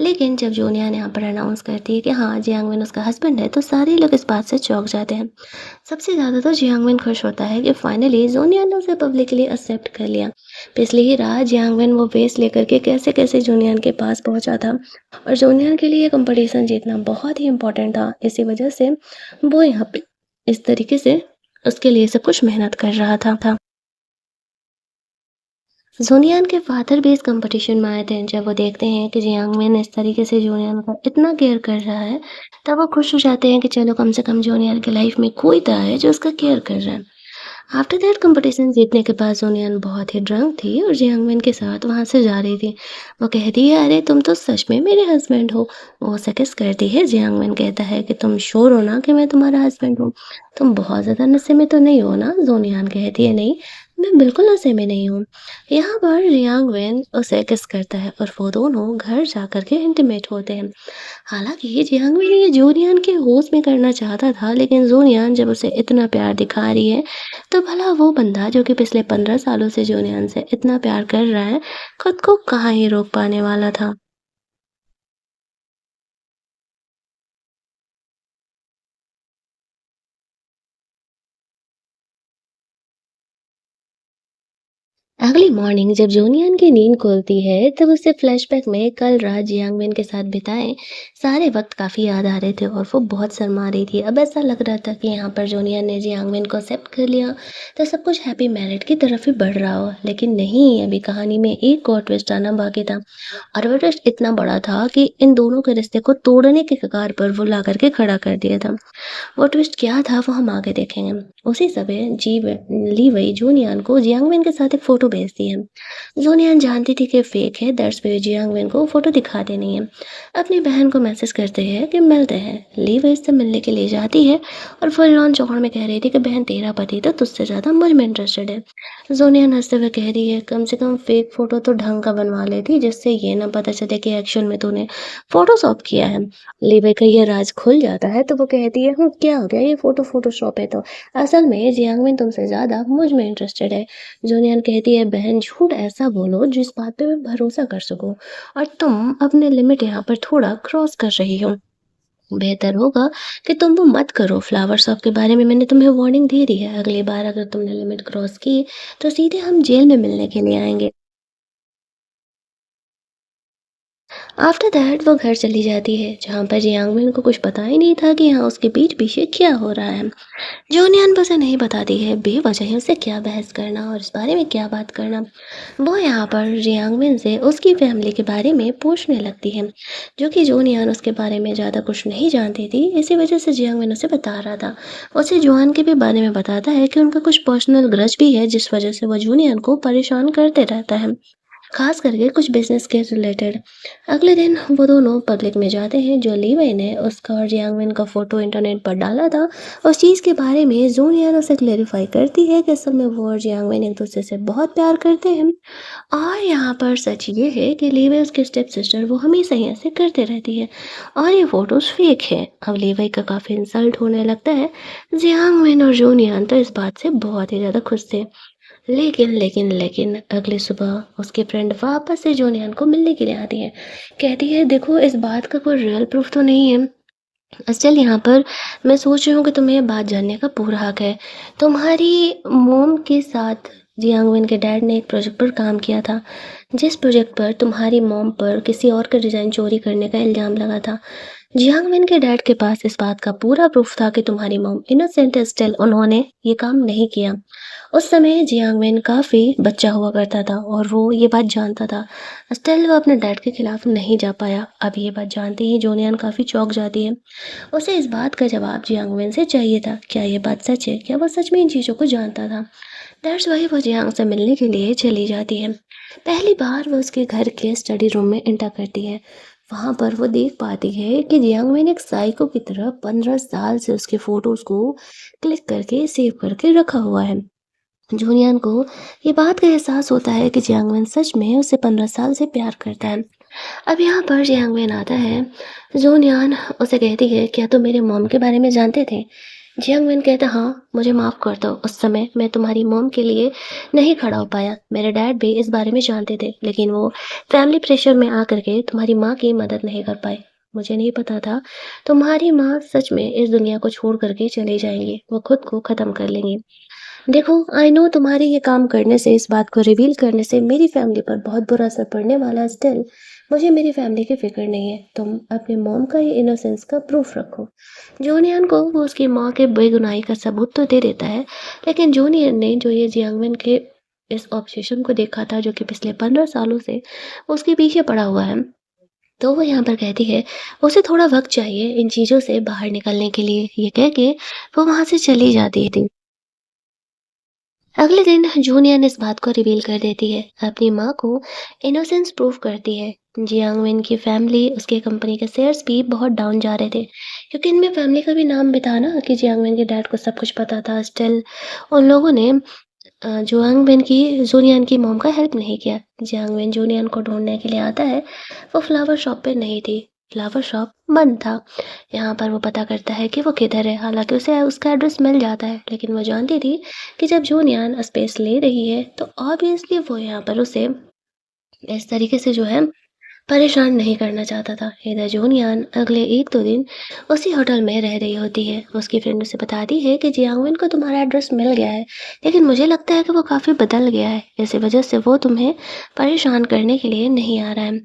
लेकिन जब जोनियान यहाँ पर अनाउंस करती है कि हाँ, जियांगविन उसका हस्बैंड है, तो सारे लोग इस बात से चौंक जाते हैं। सबसे ज़्यादा तो जियांगमिन खुश होता है कि फाइनली जोनिया ने उसे पब्लिकली एक्सेप्ट कर लिया। पिछली ही रात जियांगमिन वो वेस लेकर के कैसे-कैसे जोनियान के पास पहुंचा था और जोनियान के लिए ये कंपटीशन जीतना बहुत ही इम्पोर्टेंट था। इसी वजह से वो यहाँ पे इस तरीके से उसके लिए सब कुछ मेहनत कर रहा था। जोनियान के फादर भी इस कंपटीशन में आए थे। जब वो देखते हैं कि जियांगमिन इस तरीके से जोनियान का इतना केयर कर रहा है, तब वो खुश हो जाते हैं कि चलो कम से कम जोनियान की लाइफ में कोई तो है जो उसका केयर कर रहा है। आफ्टर दैट कंपटीशन जीतने के बाद सोनियन बहुत ही ड्रंक थी और जियांगमिन के साथ वहां से जा रही थी। वो कहती है, अरे तुम तो सच में मेरे हस्बैंड हो। वो उसे किस करती है। जियांगमिन कहता है कि तुम श्योर हो ना कि मैं तुम्हारा हस्बैंड हूँ। तुम बहुत ज्यादा नशे में तो नहीं हो ना। जोनियान कहती है, नहीं, मैं बिल्कुल नशे में नहीं हूँ। यहाँ पर जियांगमिन उसे किस करता है और वो दोनों घर जाकर के इंटीमेट होते हैं। हालाँकि जियांगमिन ये जोनियान के होश में करना चाहता था, लेकिन जोनियान जब उसे इतना प्यार दिखा रही है, तो भला वो बंदा जो कि पिछले 15 सालों से जोनियान से इतना प्यार कर रहा है, खुद को कहाँ ही रोक पाने वाला था। अगली मॉर्निंग जब जोनियान की नींद खुलती है, तब उसे फ्लैशबैक में कल रात जियांगमिन के साथ बिताए सारे वक्त काफ़ी याद आ रहे थे और वो बहुत शर्मा रही थी। अब ऐसा लग रहा था कि यहाँ पर जोनियान ने जियांगमिन को एक्सेप्ट कर लिया, तो सब कुछ हैप्पी मैरिड की तरफ ही बढ़ रहा हो। लेकिन नहीं, अभी कहानी में एक और ट्विस्ट आना बाकी था और वो ट्विस्ट इतना बड़ा था कि इन दोनों के रिश्ते को तोड़ने के कगार पर वो ला करके खड़ा कर दिया था। वो ट्विस्ट क्या था वो हम आगे देखेंगे। उसी समय ली वई जूनियन को जियांगमिन के साथ एक फोटो भेजती है। जूनियन जानती थी कि फेक है, दैट्स वे जियांगमिन को फोटो दिखा देनी है। अपनी बहन को मैसेज करते हैं कि मिलते हैं। ली वई से मिलने के लिए जाती है और फुल ऑन चौड़ में कह रही थी कि बहन, तेरा पति तो तुझसे ज्यादा मुझ में इंटरेस्टेड है। जूनियन हंसते हुए कह रही है, कम से कम फेक फोटो तो ढंग का बनवा लेती जिससे ये ना पता चले कि एक्चुअल में तूने फोटोशॉप किया है। लीवे का ये राज खुल जाता है तो वो कहती है, क्या हो गया, ये फोटोशॉप है तो असल में जियांगमिन तुमसे ज्यादा मुझ में इंटरेस्टेड है। जोनियन कहती है, बहन झूठ ऐसा बोलो जिस बात पे मैं भरोसा कर सकूं, और तुम अपने लिमिट यहाँ पर थोड़ा क्रॉस कर रही हो। बेहतर होगा कि तुम वो मत करो। फ्लावर शॉप के बारे में मैंने तुम्हें वार्निंग दे दी है। अगली बार अगर तुमने लिमिट क्रॉस की तो सीधे हम जेल में मिलने के लिए आएंगे। आफ्टर दैट वो घर चली जाती है जहाँ पर जियांगमिन को कुछ पता ही नहीं था कि यहाँ उसके पीठ पीछे क्या हो रहा है। जूनियन बस उसे नहीं बताती है बेवजह ही उससे क्या बहस करना और इस बारे में क्या बात करना। वो यहाँ पर जियांगमिन से उसकी फैमिली के बारे में पूछने लगती है, जो कि जूनियन उसके बारे में ज़्यादा कुछ नहीं जानती थी। इसी वजह से जियांगमिन उसे बता रहा था। उसे जुआन के भी बारे में बताता है कि उनका कुछ पर्सनल ग्रज भी है जिस वजह से वो जूनियन को परेशान करते रहता है, खास करके कुछ बिजनेस के रिलेटेड। अगले दिन वो दोनों पब्लिक में जाते हैं। जो लीवई ने उसका और जियांगमिन का फोटो इंटरनेट पर डाला था, उस चीज़ के बारे में जोनियान उसे क्लेरिफाई करती है कि असल में वो और जियांगमिन एक दूसरे से बहुत प्यार करते हैं। और यहाँ पर सच ये है कि लीवई उसके स्टेप सिस्टर वो हमेशा ही ऐसे करते रहती है और ये फोटोज फेक है। अब लीवई का काफ़ी इंसल्ट होने लगता है। जियांगमिन और जोनियान तो इस बात से बहुत ही ज़्यादा खुश थे। लेकिन अगली सुबह उसकी फ्रेंड वापस से जोनियन को मिलने के लिए आती है। कहती है, देखो इस बात का कोई रियल प्रूफ तो नहीं है। स्टिल यहाँ पर मैं सोच रही हूँ कि तुम्हें ये बात जानने का पूरा हक है। तुम्हारी मॉम के साथ जियांगमिन के डैड ने एक प्रोजेक्ट पर काम किया था, जिस प्रोजेक्ट पर तुम्हारी मॉम पर किसी और का डिज़ाइन चोरी करने का इल्ज़ाम लगा था। जियांगमिन के डैड के पास इस बात का पूरा प्रूफ था कि तुम्हारी मॉम इनोसेंट है, स्टिल उन्होंने ये काम नहीं किया। उस समय जियांगमिन काफ़ी बच्चा हुआ करता था और वो ये बात जानता था। स्टिल वो अपने डैड के खिलाफ नहीं जा पाया। अब ये बात जानते ही जोनियन काफ़ी चौंक जाती है। उसे इस बात का जवाब जियांगमिन से चाहिए था। क्या ये बात सच है? क्या वो सच में इन चीज़ों को जानता था? दैट्स वाई वो जियांग से मिलने के लिए चली जाती है। पहली बार वो उसके घर के स्टडी रूम में एंटर करती है। वहां पर वो देख पाती है कि जियांगवेन एक साइको की तरह 15 साल से उसके फोटोज को क्लिक करके सेव करके रखा हुआ है। जूनियन को ये बात का एहसास होता है कि जियांगवेन सच में उसे 15 साल से प्यार करता है। अब यहाँ पर जियांगवेन आता है। जूनियन उसे कहती है, क्या तुम मेरे मॉम के बारे में जानते थे? जियांगवेन कहता, हाँ, मुझे माफ़ कर दो, उस समय मैं तुम्हारी मॉम के लिए नहीं खड़ा हो पाया। मेरे डैड भी इस बारे में जानते थे, लेकिन वो फैमिली प्रेशर में आकर के तुम्हारी माँ की मदद नहीं कर पाए। मुझे नहीं पता था तुम्हारी माँ सच में इस दुनिया को छोड़ करके चले जाएंगी, वो खुद को ख़त्म कर लेंगी। देखो, आई नो तुम्हारे ये काम करने से, इस बात को रिवील करने से मेरी फैमिली पर बहुत बुरा असर पड़ने वाला है। स्टिल मुझे मेरी फैमिली की फिक्र नहीं है। तुम अपने मॉम का ये इनोसेंस का प्रूफ रखो। जूनियन को वो उसकी माँ के बेगुनाही का सबूत तो दे देता है, लेकिन जूनियन ने जो ये जियांगवेन के इस ऑब्सेशन को देखा था, जो कि पिछले 15 सालों से उसके पीछे पड़ा हुआ है, तो वो यहाँ पर कहती है उसे थोड़ा वक्त चाहिए इन चीज़ों से बाहर निकलने के लिए। ये कह के वो वहाँ से चली जाती थी। अगले दिन जूनियन इस बात को रिवील कर देती है, अपनी माँ को इनोसेंस प्रूव करती है। जियांगविन की फैमिली, उसके कंपनी के शेयर्स भी बहुत डाउन जा रहे थे, क्योंकि इनमें फैमिली का भी नाम भी था ना कि जियांगविन के डैड को सब कुछ पता था। स्टिल उन लोगों ने जुआंगबिन की जूनियन की मॉम का हेल्प नहीं किया। जियांगबिन जूनियन को ढूंढने के लिए आता है। वो फ्लावर शॉप पे नहीं थी, फ्लावर शॉप बंद था। यहाँ पर वो पता करता है कि वो किधर है। हालांकि उसे उसका एड्रेस मिल जाता है, लेकिन वो जानती थी कि जब जूनियन स्पेस ले रही है तो ऑब्वियसली वो यहाँ पर उसे इस तरीके से जो है परेशान नहीं करना चाहता था। इधर जूनियन अगले 1-2 दिन उसी होटल में रह रही होती है। उसकी फ्रेंड उसे बताती है कि जियांगविन को तुम्हारा एड्रेस मिल गया है, लेकिन मुझे लगता है कि वो काफ़ी बदल गया है। इसी वजह से वो तुम्हें परेशान करने के लिए नहीं आ रहा है।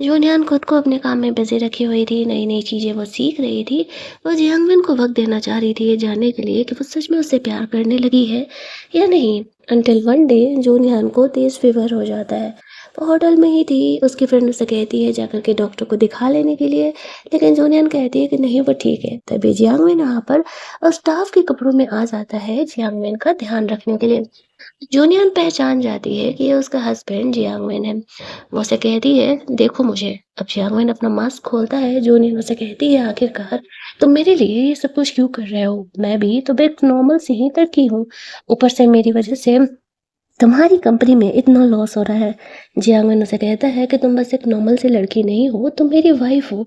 जूनियन खुद को अपने काम में बिजी रखी हुई थी, नई-नई चीज़ें वो सीख रही थी। वो जियांगविन को वक़्त देना चाह रही थी ये जानने के लिए कि वो सच में उससे प्यार करने लगी है या नहीं। अंटिल वन डे जूनियन को तेज़ फीवर हो जाता है। वो होटल में ही थी। उसकी फ्रेंड उसे कहती है जाकर के डॉक्टर को दिखा लेने के लिए, लेकिन जूनियन कहती है कि नहीं, वो ठीक है। तभी जियांगविन यहाँ पर स्टाफ के कपड़ों में आ जाता है जियांगविन का ध्यान रखने के लिए। जूनियन पहचान जाती है कि ये उसका हस्बैंड जियांगविन है। वो उसे कहती है, देखो मुझे। अब जियांगविन अपना मास्क खोलता है। जूनियन उसे कहती है, आखिरकार तुम मेरे लिए ये सब कुछ क्यों कर रहे हो? मैं भी तो एक नॉर्मल सी ही लड़की हूँ, ऊपर से मेरी वजह से तुम्हारी कंपनी में इतना लॉस हो रहा है। जियांगमिन उसे कहता है कि तुम बस एक नॉर्मल सी लड़की नहीं हो, तुम मेरी वाइफ हो,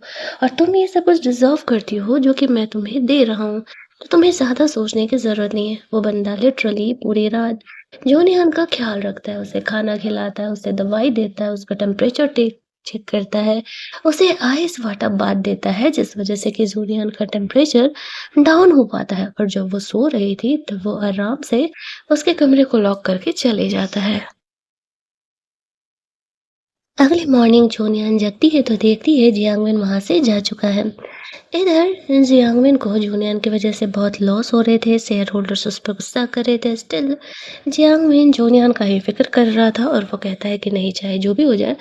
और तुम ये सब कुछ डिजर्व करती हो जो कि मैं तुम्हें दे रहा हूँ। तो तुम्हें ज़्यादा सोचने की ज़रूरत नहीं है। वो बंदा लिटरली पूरी रात जोनियान का ख्याल रखता है, उसे खाना खिलाता है, उसे दवाई देता है, उसका टेम्परेचर टेक चेक करता है, उसे आइस वाटर बाथ देता है, जिस वजह से कि जूनियन का टेम्परेचर डाउन हो पाता है। और जब वो सो रही थी तब वो आराम से उसके कमरे को लॉक करके चले जाता है। अगली मॉर्निंग जूनियन जगती है तो देखती है जियांगमिन वहां से जा चुका है। इधर जियांगमिन को जूनियन की वजह से बहुत लॉस हो रहे थे, शेयर होल्डर्स उस पर गुस्सा कर रहे थे। स्टिल जियांगमिन जूनियन का ही फिक्र कर रहा था, और वो कहता है कि नहीं, चाहे जो भी हो जाए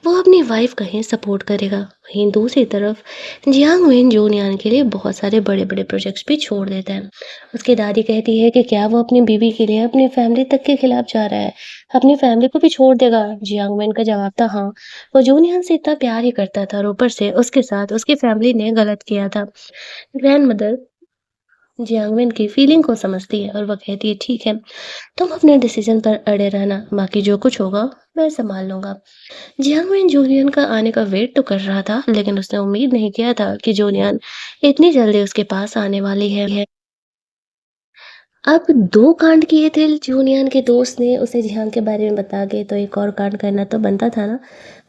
वो अपनी वाइफ का ही सपोर्ट करेगा। वहीं दूसरी तरफ जियांगमिन जूनियन के लिए बहुत सारे बड़े बड़े प्रोजेक्ट्स भी छोड़ देता है। उसकी दादी कहती है कि क्या वो अपनी बीवी के लिए अपनी फैमिली तक के खिलाफ जा रहा है, अपनी फैमिली को भी छोड़ देगा? जियांगमिन का जवाब था हाँ, वो जूनियन से इतना प्यार ही करता था, और ऊपर से उसके साथ उसकी फैमिली ने गलत किया था। ग्रैंडमदर जियांगमिन की फीलिंग को समझती है, और वो कहती है ठीक है, तुम अपने डिसीजन पर अड़े रहना, बाकी जो कुछ होगा मैं संभाल लूंगा। जियांगमिन जूनियन का आने का वेट तो कर रहा था, लेकिन उसने उम्मीद नहीं किया था कि जूनियन इतनी जल्दी उसके पास आने वाली है। अब 2 कांड किए थे जूनियन के दोस्त ने उसे जिहान के बारे में बता के, तो एक और कांड करना तो बनता था ना।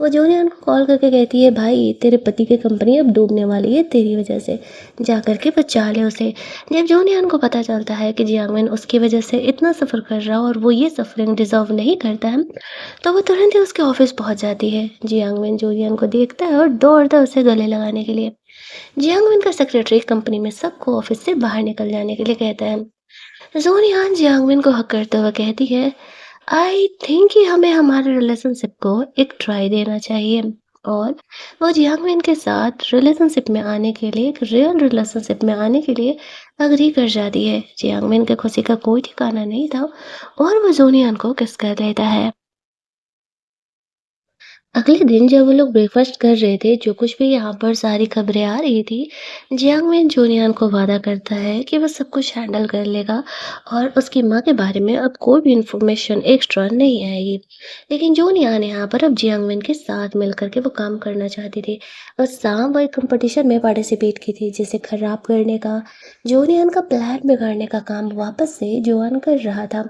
वो जूनियन को कॉल करके कहती है, भाई तेरे पति की कंपनी अब डूबने वाली है तेरी वजह से, जा करके बचा ले उसे। जब जूनियन को पता चलता है कि जियांगमिन उसकी वजह से इतना सफ़र कर रहा है और वो ये सफरिंग डिजर्व नहीं करता है, तो वो तुरंत ही उसके ऑफिस पहुंच जाती है। जियांगमिन जूनियन को देखता है और दौड़ता है उसे गले लगाने के लिए। जियांगमिन का सेक्रेटरी कंपनी में सबको ऑफिस से बाहर निकल जाने के लिए कहता है। ज़ोनियान जियांगमिन को हक करते हुए कहती है, आई थिंक कि हमें हमारे रिलेशनशिप को एक ट्राई देना चाहिए। और वो जियांगमिन के साथ रिलेशनशिप में आने के लिए, एक रियल रिलेशनशिप में आने के लिए अग्री कर जाती है। जियांगमिन के खुशी का कोई ठिकाना नहीं था, और वो जोनियान को किस कर लेता है। अगले दिन जब वो लोग ब्रेकफास्ट कर रहे थे, जो कुछ भी यहाँ पर सारी खबरें आ रही थी, जियांग में जूनियन को वादा करता है कि वो सब कुछ हैंडल कर लेगा और उसकी माँ के बारे में अब कोई भी इन्फॉर्मेशन एक्स्ट्रा नहीं आएगी। लेकिन जूनियन यहाँ पर अब जियांगवेन के साथ मिलकर के वो काम करना चाहती थी और शाम वो एक कंपटीशन में पार्टिसिपेट की थी जिसे खराब करने का जूनियन का प्लान बिगाड़ने का काम वापस से जोअन कर रहा था।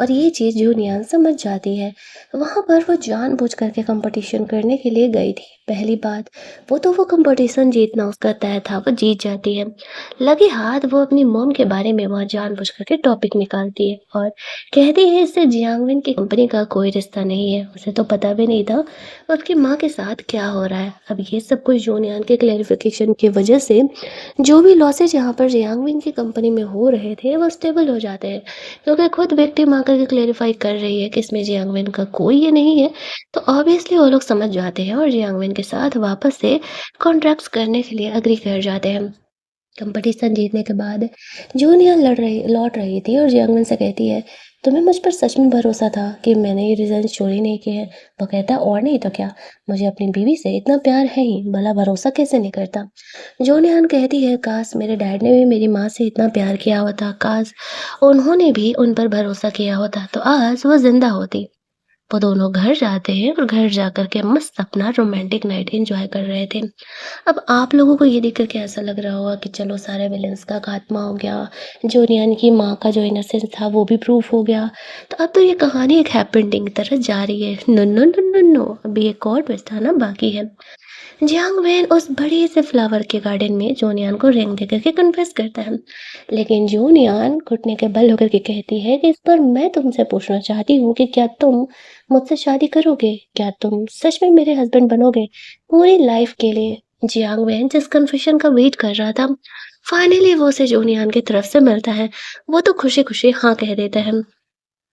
और ये चीज़ जूनियर समझ जाती है। वहाँ पर वो जानबूझ करके कंपटीशन करने के लिए गई थी। पहली बात, वो कंपटीशन जीतना उसका तय था, वो जीत जाती है। लगे हाथ वो अपनी मॉम के बारे में वहाँ जानबूझ करके टॉपिक निकालती है और कहती है इससे जियांगविन की कंपनी का कोई रिश्ता नहीं है। उसे तो पता भी नहीं था उसकी माँ के साथ क्या हो रहा है। अब ये सब कुछ जूनियर के क्लेरिफिकेशन की वजह से जो भी लॉसेज यहाँ पर जियांगविन की कंपनी में हो रहे थे वो स्टेबल हो जाते हैं। क्योंकि खुद विक्टिम आकर के क्लेरिफाई कर रही है कि इसमें जियांगविन का कोई ये नहीं है, तो ऑब्वियसली वो लोग समझ जाते हैं और जियांगविन के साथ वापस से कॉन्ट्रैक्ट्स करने के लिए एग्री कर जाते हैं। कंपटीशन जीतने के बाद जूनियर लौट रही थी और जियांगविन से कहती है, तुम्हें मुझ पर सच में भरोसा था कि मैंने ये रिजल्ट चोरी नहीं किए हैं? वो कहता है, और नहीं तो क्या, मुझे अपनी बीवी से इतना प्यार है ही, भला भरोसा कैसे नहीं करता। जूनियर कहती है, काश मेरे डैड ने भी मेरी माँ से इतना प्यार किया होता, काश उन्होंने भी उन पर भरोसा किया होता तो आज वो जिंदा होती। वो दोनों घर जाते हैं और घर जाकर के मस्त अपना रोमांटिक नाइट एंजॉय कर रहे थे। अब आप लोगों को ये देखकर के ऐसा लग रहा होगा कि चलो सारे विलेंस का खात्मा हो गया, जोनियन की माँ का जो इनोसेंस था वो भी प्रूफ हो गया। तो अब तो ये कहानी एक हैप्पी एंडिंग की तरह जा रही है। No no no no no, अभी एक और ट्विस्ट आना बाकी है। जियांग वैन उस बड़े से फ्लावर के गार्डन में जोनियान को रिंग देकर के कन्फेस करता है। लेकिन जोनियान घुटने के बल होकर के कहती है कि इस पर मैं तुमसे पूछना चाहती हूँ कि क्या तुम मुझसे शादी करोगे? क्या तुम सच में मेरे हस्बैंड बनोगे पूरी लाइफ के लिए? जियांग वैन जिस कन्फेशन का वेट कर रहा था, फाइनली वो उसे जोनियान की तरफ से मिलता है। वो तो खुशी खुशी हाँ कह देता है।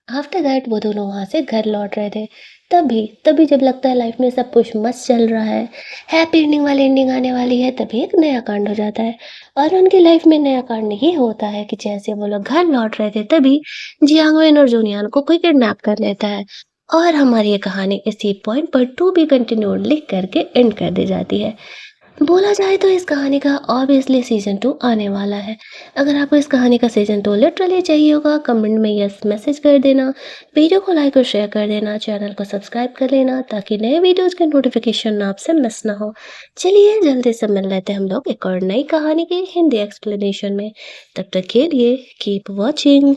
आफ्टर दैट वो दोनों वहाँ से घर लौट रहे थे। तभी तभी जब लगता है लाइफ में सब कुछ मस्त चल रहा है, हैप्पी एंडिंग वाली एंडिंग आने वाली है, तभी एक नया कांड हो जाता है। और उनकी लाइफ में नया कांड ये होता है कि जैसे वो लोग घर लौट रहे थे तभी जियांगवेन और जूनियान को कोई किडनैप कर लेता है। और हमारी ये कहानी इसी पॉइंट पर टू बी कंटिन्यूड लिख करके एंड कर दी जाती है। बोला जाए तो इस कहानी का ऑब्वियसली सीजन 2 आने वाला है। अगर आपको इस कहानी का सीजन 2 लिटरली चाहिए होगा, कमेंट में यस मैसेज कर देना, वीडियो को लाइक और शेयर कर देना, चैनल को सब्सक्राइब कर लेना ताकि नए वीडियोस के नोटिफिकेशन आपसे मिस ना हो। चलिए जल्दी से मिल लेते हैं हम लोग एक और नई कहानी की हिंदी एक्सप्लेनेशन में। तब तक के लिए कीप वॉचिंग।